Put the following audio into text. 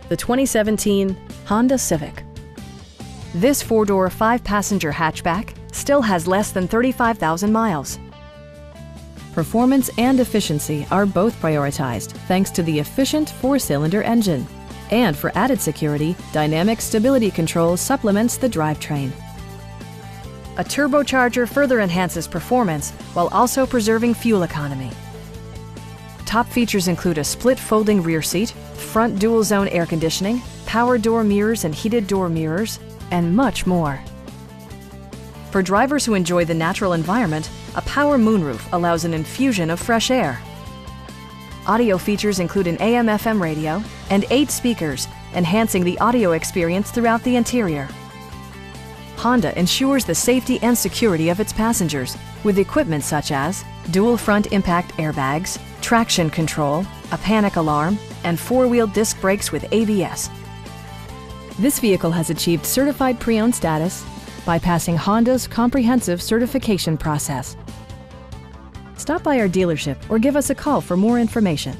the 2017 Honda Civic. This four-door, five-passenger hatchback still has less than 35,000 miles. Performance and efficiency are both prioritized thanks to the efficient four-cylinder engine. And for added security, dynamic stability control supplements the drivetrain. A turbocharger further enhances performance while also preserving fuel economy. Top features include a split folding rear seat, front dual-zone air conditioning, power door mirrors and heated door mirrors, and much more. For drivers who enjoy the natural environment, a power moonroof allows an infusion of fresh air. Audio features include an AM/FM radio and 8 speakers, enhancing the audio experience throughout the interior. Honda ensures the safety and security of its passengers with equipment such as dual front impact airbags, traction control, a panic alarm, and four-wheel disc brakes with ABS. This vehicle has achieved certified pre-owned status by passing Honda's comprehensive certification process. Stop by our dealership or give us a call for more information.